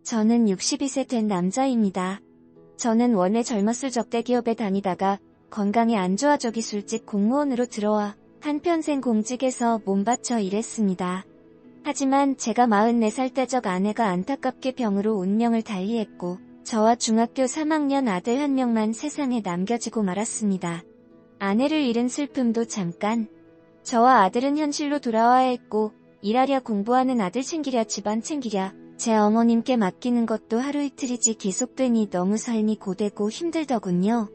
저는 62세 된 남자입니다. 저는 원래 젊었을 적대 기업에 다니다가 건강이 안 좋아져 기술직 공무원으로 들어와 한평생 공직에서 몸바쳐 일했습니다. 하지만 제가 44살 때적 아내가 안타깝게 병으로 운명을 달리했고 저와 중학교 3학년 아들 한 명만 세상에 남겨지고 말았습니다. 아내를 잃은 슬픔도 잠깐. 저와 아들은 현실로 돌아와야 했고 일하랴 공부하는 아들 챙기랴 집안 챙기랴 제 어머님께 맡기는 것도 하루 이틀이지 계속되니 너무 삶이 고되고 힘들더군요.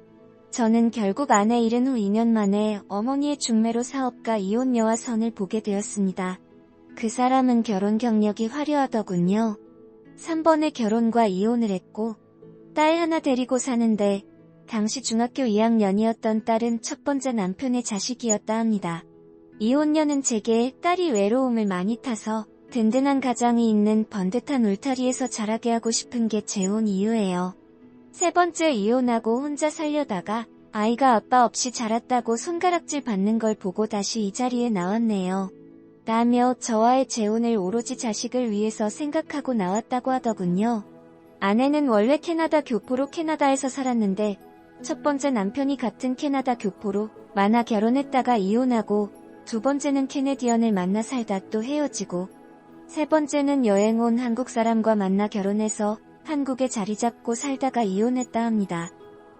저는 결국 아내 잃은 후 2년 만에 어머니의 중매로 사업가 이혼녀와 선을 보게 되었습니다. 그 사람은 결혼 경력이 화려하더군요. 3번의 결혼과 이혼을 했고 딸 하나 데리고 사는데 당시 중학교 2학년이었던 딸은 첫 번째 남편의 자식이었다 합니다. 이혼녀는 제게 딸이 외로움을 많이 타서 든든한 가정이 있는 번듯한 울타리에서 자라게 하고 싶은 게 재혼 이유예요. 세 번째 이혼하고 혼자 살려다가 아이가 아빠 없이 자랐다고 손가락질 받는 걸 보고 다시 이 자리에 나왔네요. 라며 저와의 재혼을 오로지 자식을 위해서 생각하고 나왔다고 하더군요. 아내는 원래 캐나다 교포로 캐나다에서 살았는데 첫 번째 남편이 같은 캐나다 교포로 만나 결혼했다가 이혼하고 두 번째는 캐네디언을 만나 살다 또 헤어지고 세 번째는 여행 온 한국 사람과 만나 결혼해서 한국에 자리 잡고 살다가 이혼했다 합니다.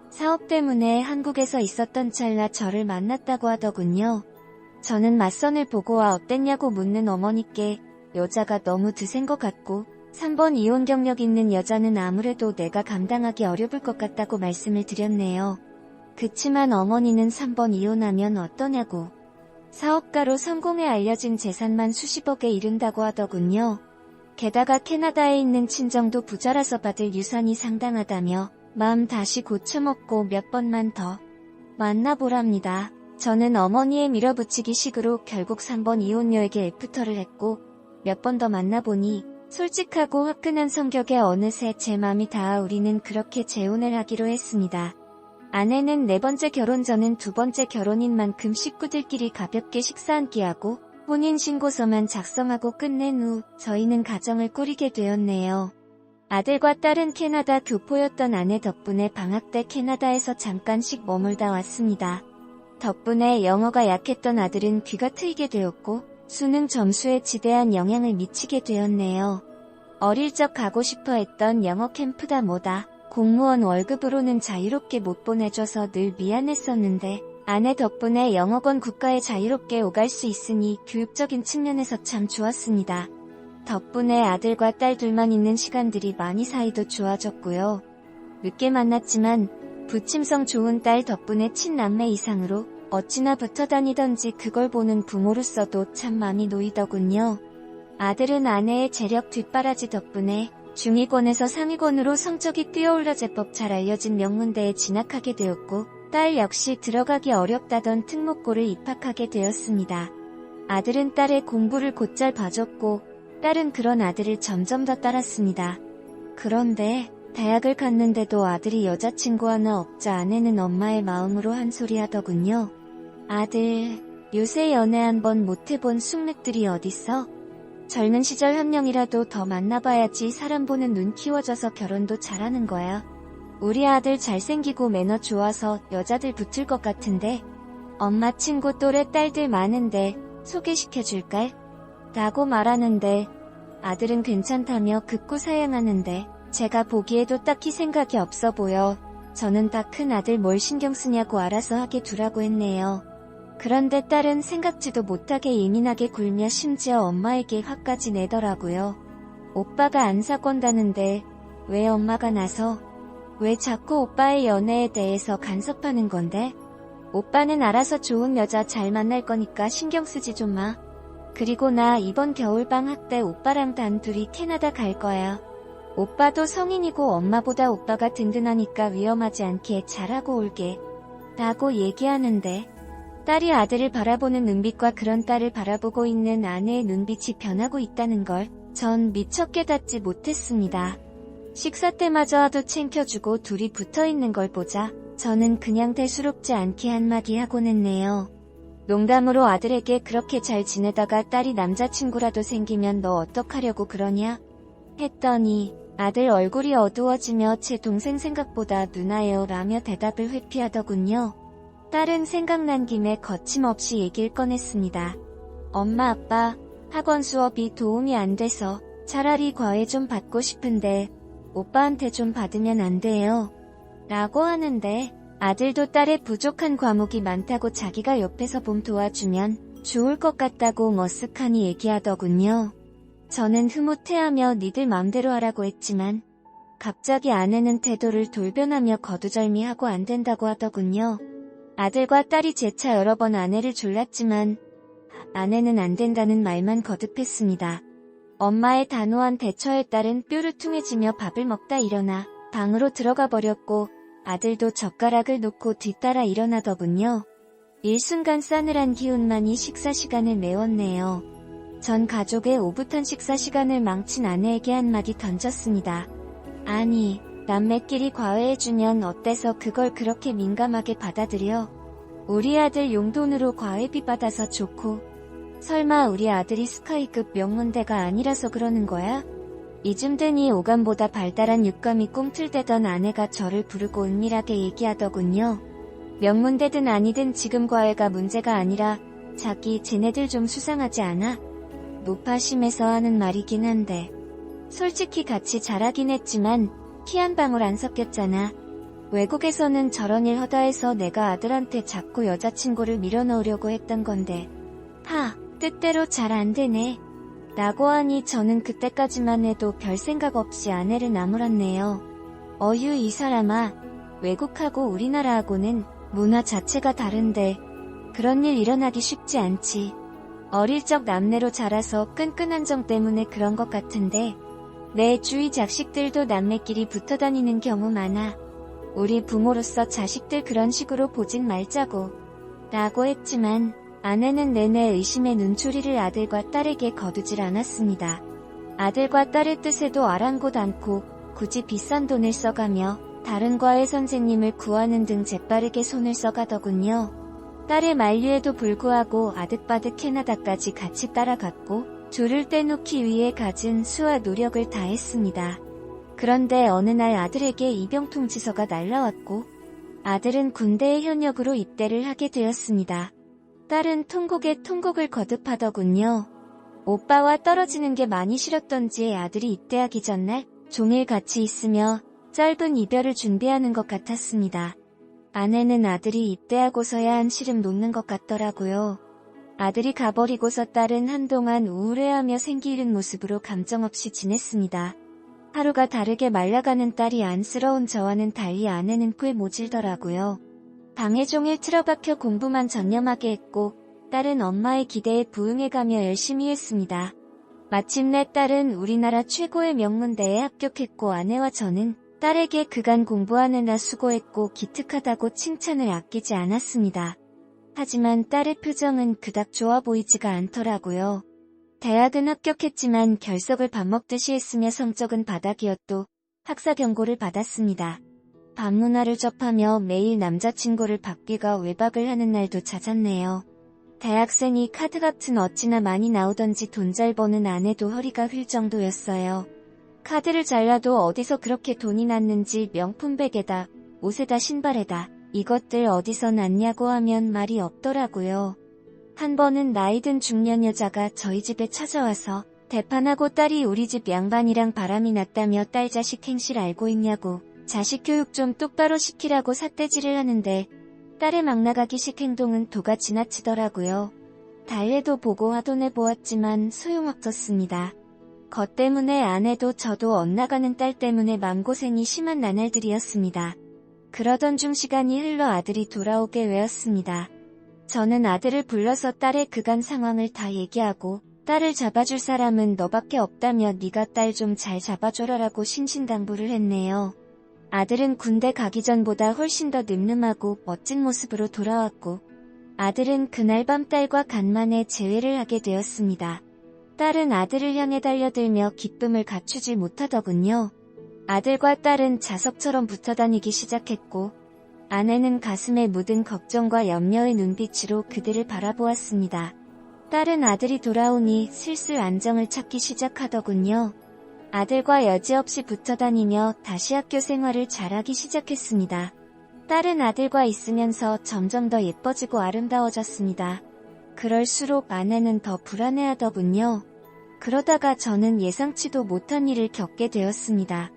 사업 때문에 한국에서 있었던 찰나 저를 만났다고 하더군요. 저는 맞선을 보고 와 어땠냐고 묻는 어머니께 여자가 너무 드센 것 같고 3번 이혼 경력 있는 여자는 아무래도 내가 감당하기 어려울 것 같다고 말씀을 드렸네요. 그치만 어머니는 3번 이혼하면 어떠냐고. 사업가로 성공해 알려진 재산만 수십억에 이른다고 하더군요. 게다가 캐나다에 있는 친정도 부자라서 받을 유산이 상당하다며 마음 다시 고쳐먹고 몇 번만 더 만나보랍니다. 저는 어머니의 밀어붙이기 식으로 결국 3번 이혼녀에게 애프터를 했고 몇 번 더 만나보니 솔직하고 화끈한 성격에 어느새 제 맘이 닿아 우리는 그렇게 재혼을 하기로 했습니다. 아내는 네 번째 결혼 저는 두 번째 결혼인 만큼 식구들끼리 가볍게 식사 한 끼 하고 혼인신고서만 작성하고 끝낸 후 저희는 가정을 꾸리게 되었네요. 아들과 딸은 캐나다 교포였던 아내 덕분에 방학 때 캐나다에서 잠깐씩 머물다 왔습니다. 덕분에 영어가 약했던 아들은 귀가 트이게 되었고 수능 점수에 지대한 영향을 미치게 되었네요. 어릴 적 가고 싶어 했던 영어 캠프다 뭐다. 공무원 월급으로는 자유롭게 못 보내줘서 늘 미안했었는데 아내 덕분에 영어권 국가에 자유롭게 오갈 수 있으니 교육적인 측면에서 참 좋았습니다. 덕분에 아들과 딸 둘만 있는 시간들이 많이 사이도 좋아졌고요. 늦게 만났지만 부침성 좋은 딸 덕분에 친남매 이상으로 어찌나 붙어 다니던지 그걸 보는 부모로서도 참 마음이 놓이더군요. 아들은 아내의 재력 뒷바라지 덕분에 중위권에서 상위권으로 성적이 뛰어올라 제법 잘 알려진 명문대에 진학하게 되었고 딸 역시 들어가기 어렵다던 특목고를 입학하게 되었습니다. 아들은 딸의 공부를 곧잘 봐줬고 딸은 그런 아들을 점점 더 따랐습니다. 그런데 대학을 갔는데도 아들이 여자친구 하나 없자 아내는 엄마의 마음으로 한 소리 하더군요. 아들, 요새 연애 한번 못해본 숙맥들이 어딨어? 젊은 시절 한 명이라도 더 만나봐야지 사람 보는 눈 키워져서 결혼도 잘하는 거야. 우리 아들 잘생기고 매너 좋아서 여자들 붙을 것 같은데 엄마 친구 또래 딸들 많은데 소개시켜줄까? 라고 말하는데 아들은 괜찮다며 극구 사양하는데 제가 보기에도 딱히 생각이 없어 보여 저는 다 큰 아들 뭘 신경 쓰냐고 알아서 하게 두라고 했네요. 그런데 딸은 생각지도 못하게 예민하게 굴며 심지어 엄마에게 화까지 내더라고요. 오빠가 안 사건다는데 왜 엄마가 나서? 왜 자꾸 오빠의 연애에 대해서 간섭하는 건데? 오빠는 알아서 좋은 여자 잘 만날 거니까 신경 쓰지 좀 마. 그리고 나 이번 겨울방학 때 오빠랑 단둘이 캐나다 갈 거야. 오빠도 성인이고 엄마보다 오빠가 든든하니까 위험하지 않게 잘하고 올게. 라고 얘기하는데 딸이 아들을 바라보는 눈빛과 그런 딸을 바라보고 있는 아내의 눈빛이 변하고 있다는 걸 전 미처 깨닫지 못했습니다. 식사 때마저도 챙겨주고 둘이 붙어있는 걸 보자 저는 그냥 대수롭지 않게 한마디 하곤 했네요. 농담으로 아들에게 그렇게 잘 지내다가 딸이 남자친구라도 생기면 너 어떡하려고 그러냐? 했더니 아들 얼굴이 어두워지며 제 동생 생각보다 누나예요 라며 대답을 회피하더군요. 딸은 생각난 김에 거침없이 얘기를 꺼냈습니다. 엄마 아빠, 학원 수업이 도움이 안 돼서 차라리 과외 좀 받고 싶은데 오빠한테 좀 받으면 안 돼요? 라고 하는데 아들도 딸의 부족한 과목이 많다고 자기가 옆에서 좀 도와주면 좋을 것 같다고 머쓱하니 얘기하더군요. 저는 흐뭇해하며 니들 맘대로 하라고 했지만 갑자기 아내는 태도를 돌변하며 거두절미하고 안 된다고 하더군요. 아들과 딸이 재차 여러 번 아내를 졸랐지만 아내는 안 된다는 말만 거듭했습니다. 엄마의 단호한 대처에 따른 뼈를 퉁해지며 밥을 먹다 일어나 방으로 들어가 버렸고 아들도 젓가락을 놓고 뒤따라 일어나더군요. 일순간 싸늘한 기운만이 식사 시간을 메웠네요. 전 가족의 오붓한 식사 시간을 망친 아내에게 한마디 던졌습니다. 아니, 남매끼리 과외해주면 어때서 그걸 그렇게 민감하게 받아들여? 우리 아들 용돈으로 과외비 받아서 좋고 설마 우리 아들이 스카이급 명문대가 아니라서 그러는 거야? 이쯤 되니 오감보다 발달한 육감이 꿈틀대던 아내가 저를 부르고 은밀하게 얘기하더군요. 명문대든 아니든 지금 과외가 문제가 아니라 자기 쟤네들 좀 수상하지 않아? 노파심에서 하는 말이긴 한데 솔직히 같이 잘하긴 했지만 피 한 방울 안 섞였잖아. 외국에서는 저런 일 허다해서 내가 아들한테 자꾸 여자친구를 밀어넣으려고 했던 건데 뜻대로 잘 안 되네. 라고 하니 저는 그때까지만 해도 별 생각 없이 아내를 나무랐네요. 어휴 이 사람아, 외국하고 우리나라하고는 문화 자체가 다른데 그런 일 일어나기 쉽지 않지. 어릴 적 남매로 자라서 끈끈한 정 때문에 그런 것 같은데 내 주위 자식들도 남매끼리 붙어다니는 경우 많아. 우리 부모로서 자식들 그런 식으로 보진 말자고 라고 했지만 아내는 내내 의심의 눈초리를 아들과 딸에게 거두질 않았습니다. 아들과 딸의 뜻에도 아랑곳 않고 굳이 비싼 돈을 써가며 다른 과외 선생님을 구하는 등 재빠르게 손을 써가더군요. 딸의 만류에도 불구하고 아득바득 캐나다까지 같이 따라갔고 줄을 떼놓기 위해 갖은 수와 노력을 다했습니다. 그런데 어느 날 아들에게 입영통지서가 날라왔고 아들은 군대에 현역으로 입대를 하게 되었습니다. 딸은 통곡에 통곡을 거듭하더군요. 오빠와 떨어지는 게 많이 싫었던지 아들이 입대하기 전날 종일 같이 있으며 짧은 이별을 준비하는 것 같았습니다. 아내는 아들이 입대하고서야 한시름 놓는 것 같더라고요. 아들이 가버리고서 딸은 한동안 우울해하며 생기 잃은 모습으로 감정없이 지냈습니다. 하루가 다르게 말라가는 딸이 안쓰러운 저와는 달리 아내는 꽤 모질더라고요. 방에 종일 틀어박혀 공부만 전념하게 했고 딸은 엄마의 기대에 부응해가며 열심히 했습니다. 마침내 딸은 우리나라 최고의 명문대에 합격했고 아내와 저는 딸에게 그간 공부하느라 수고했고 기특하다고 칭찬을 아끼지 않았습니다. 하지만 딸의 표정은 그닥 좋아 보이지가 않더라고요. 대학은 합격했지만 결석을 밥 먹듯이 했으며 성적은 바닥이었고 학사 경고를 받았습니다. 밤문화를 접하며 매일 남자친구를 받기가 외박을 하는 날도 잦았네요. 대학생이 카드값은 어찌나 많이 나오던지 돈 잘 버는 아내도 허리가 휠 정도였어요. 카드를 잘라도 어디서 그렇게 돈이 났는지 명품 베개다, 옷에다 신발에다 이것들 어디서 났냐고 하면 말이 없더라고요. 한 번은 나이든 중년 여자가 저희 집에 찾아와서 대판하고 딸이 우리 집 양반이랑 바람이 났다며 딸 자식 행실 알고 있냐고 자식 교육 좀 똑바로 시키라고 삿대질을 하는데 딸의 막 나가기식 행동은 도가 지나치더라고요. 달래도 보고 화돈해보았지만 소용없었습니다. 것 때문에 아내도 저도 엇나가는 딸 때문에 맘고생이 심한 나날들이었습니다. 그러던 중 시간이 흘러 아들이 돌아오게 되었습니다. 저는 아들을 불러서 딸의 그간 상황을 다 얘기하고 딸을 잡아줄 사람은 너밖에 없다며 네가 딸 좀 잘 잡아줘라라고 신신당부를 했네요. 아들은 군대 가기 전보다 훨씬 더 늠름하고 멋진 모습으로 돌아왔고 아들은 그날 밤 딸과 간만에 재회를 하게 되었습니다. 딸은 아들을 향해 달려들며 기쁨을 갖추지 못하더군요. 아들과 딸은 자석처럼 붙어다니기 시작했고 아내는 가슴에 묻은 걱정과 염려의 눈빛으로 그들을 바라보았습니다. 딸은 아들이 돌아오니 슬슬 안정을 찾기 시작하더군요. 아들과 여지없이 붙어 다니며 다시 학교 생활을 잘하기 시작했습니다. 딸은 아들과 있으면서 점점 더 예뻐지고 아름다워졌습니다. 그럴수록 아내는 더 불안해하더군요. 그러다가 저는 예상치도 못한 일을 겪게 되었습니다.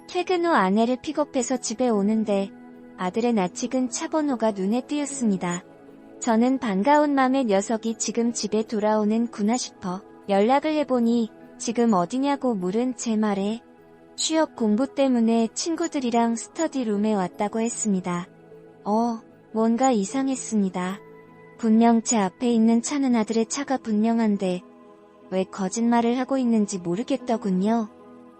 퇴근 후 아내를 픽업해서 집에 오는데 아들의 낯익은 차 번호가 눈에 띄었습니다. 저는 반가운 맘에 녀석이 지금 집에 돌아오는구나 싶어 연락을 해보니 지금 어디냐고 물은 제 말에 취업 공부 때문에 친구들이랑 스터디룸에 왔다고 했습니다. 뭔가 이상했습니다. 분명 제 앞에 있는 차는 아들의 차가 분명한데 왜 거짓말을 하고 있는지 모르겠더군요.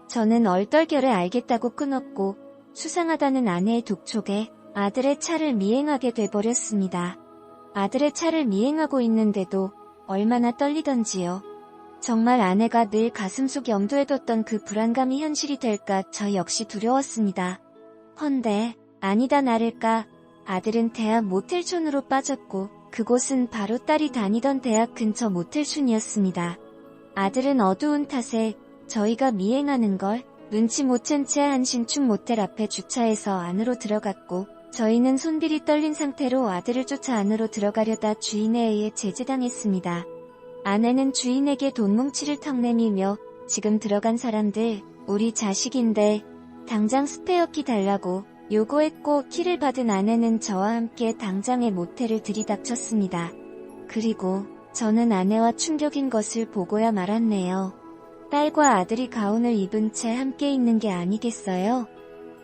저는 얼떨결에 알겠다고 끊었고 수상하다는 아내의 독촉에 아들의 차를 미행하게 돼버렸습니다. 아들의 차를 미행하고 있는데도 얼마나 떨리던지요. 정말 아내가 늘 가슴속 염두에뒀던 그 불안감이 현실이 될까 저 역시 두려웠습니다. 헌데 아니다 나를까 아들은 대학 모텔촌으로 빠졌고 그곳은 바로 딸이 다니던 대학 근처 모텔촌이었습니다. 아들은 어두운 탓에 저희가 미행하는 걸 눈치 못 챈 채 한 신축 모텔 앞에 주차해서 안으로 들어갔고 저희는 손길이 떨린 상태로 아들을 쫓아 안으로 들어가려다 주인에 의해 제지당했습니다. 아내는 주인에게 돈 뭉치를 턱내밀며 지금 들어간 사람들 우리 자식인데 당장 스페어키 달라고 요구했고 키를 받은 아내는 저와 함께 당장의 모텔을 들이닥쳤습니다. 그리고 저는 아내와 충격인 것을 보고야 말았네요. 딸과 아들이 가운을 입은 채 함께 있는 게 아니겠어요?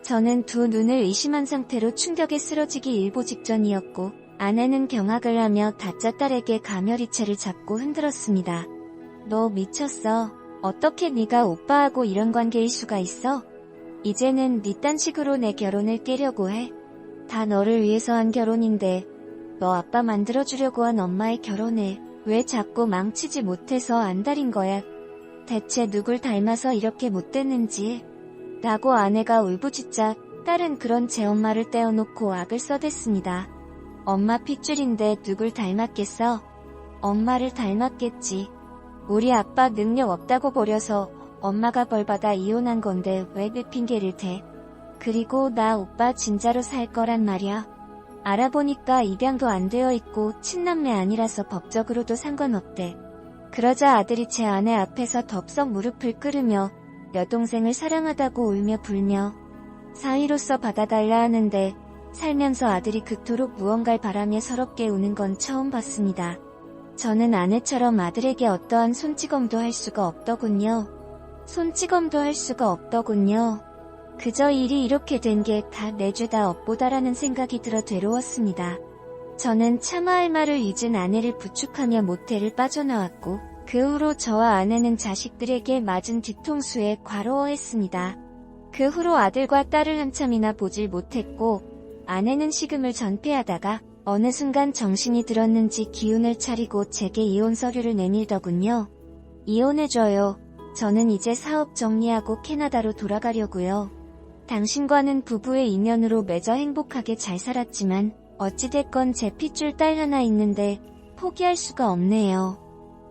저는 두 눈을 의심한 상태로 충격에 쓰러지기 일보 직전이었고 아내는 경악을 하며 다짜 딸에게 가멸이체를 잡고 흔들었습니다. 너 미쳤어. 어떻게 네가 오빠하고 이런 관계일 수가 있어? 이제는 네 딴 식으로 내 결혼을 깨려고 해. 다 너를 위해서 한 결혼인데 너 아빠 만들어주려고 한 엄마의 결혼을 왜 자꾸 망치지 못해서 안달인 거야. 대체 누굴 닮아서 이렇게 못됐는지 라고 아내가 울부짖자 딸은 그런 제 엄마를 떼어놓고 악을 써댔습니다. 엄마 핏줄인데 누굴 닮았겠어? 엄마를 닮았겠지. 우리 아빠 능력 없다고 버려서 엄마가 벌받아 이혼한 건데 왜 그 핑계를 대? 그리고 나 오빠 진짜로 살 거란 말이야. 알아보니까 입양도 안 되어 있고 친남매 아니라서 법적으로도 상관없대. 그러자 아들이 제 아내 앞에서 덥석 무릎을 꿇으며 여동생을 사랑하다고 울며 불며 사위로서 받아달라 하는데 살면서 아들이 그토록 무언가를 바라며 서럽게 우는 건 처음 봤습니다. 저는 아내처럼 아들에게 어떠한 손찌검도 할 수가 없더군요. 그저 일이 이렇게 된 게 다 내 죄다 업보다라는 생각이 들어 괴로웠습니다. 저는 차마 할 말을 잊은 아내를 부축하며 모텔을 빠져나왔고 그 후로 저와 아내는 자식들에게 맞은 뒤통수에 과로워했습니다. 그 후로 아들과 딸을 한참이나 보질 못했고 아내는 식음을 전폐하다가 어느 순간 정신이 들었는지 기운을 차리고 제게 이혼 서류를 내밀더군요. 이혼해줘요. 저는 이제 사업 정리하고 캐나다로 돌아가려고요. 당신과는 부부의 인연으로 맺어 행복하게 잘 살았지만 어찌됐건 제 핏줄 딸 하나 있는데 포기할 수가 없네요.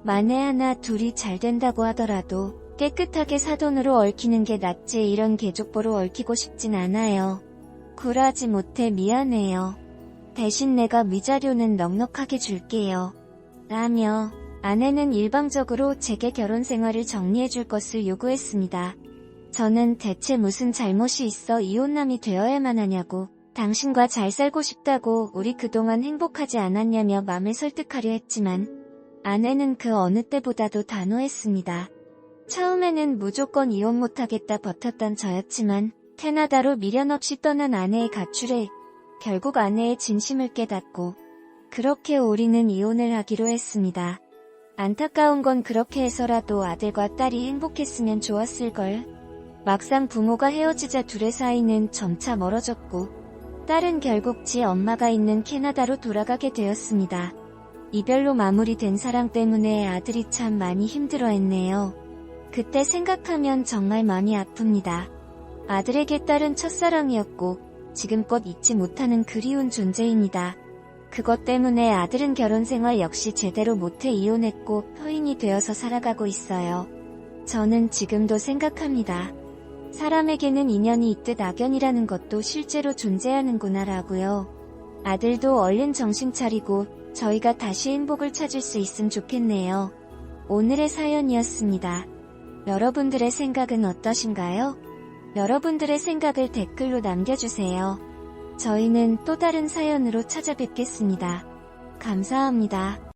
만에 하나 둘이 잘 된다고 하더라도 깨끗하게 사돈으로 얽히는 게 낫지 이런 개족보로 얽히고 싶진 않아요. 굴하지 못해 미안해요. 대신 내가 위자료는 넉넉하게 줄게요. 라며 아내는 일방적으로 제게 결혼 생활을 정리해줄 것을 요구했습니다. 저는 대체 무슨 잘못이 있어 이혼남이 되어야만 하냐고 당신과 잘 살고 싶다고 우리 그동안 행복하지 않았냐며 맘을 설득하려 했지만 아내는 그 어느 때보다도 단호했습니다. 처음에는 무조건 이혼 못하겠다 버텼던 저였지만 캐나다로 미련 없이 떠난 아내의 가출에 결국 아내의 진심을 깨닫고 그렇게 우리는 이혼을 하기로 했습니다. 안타까운 건 그렇게 해서라도 아들과 딸이 행복했으면 좋았을걸. 막상 부모가 헤어지자 둘의 사이는 점차 멀어졌고 딸은 결국 지 엄마가 있는 캐나다로 돌아가게 되었습니다. 이별로 마무리된 사랑 때문에 아들이 참 많이 힘들어했네요. 그때 생각하면 정말 많이 아픕니다. 아들에게 딸은 첫사랑이었고 지금껏 잊지 못하는 그리운 존재입니다. 그것 때문에 아들은 결혼 생활 역시 제대로 못해 이혼했고 터인이 되어서 살아가고 있어요. 저는 지금도 생각합니다. 사람에게는 인연이 있듯 악연이라는 것도 실제로 존재하는구나 라고요. 아들도 얼른 정신 차리고 저희가 다시 행복을 찾을 수 있으면 좋겠네요. 오늘의 사연이었습니다. 여러분들의 생각은 어떠신가요? 여러분들의 생각을 댓글로 남겨주세요. 저희는 또 다른 사연으로 찾아뵙겠습니다. 감사합니다.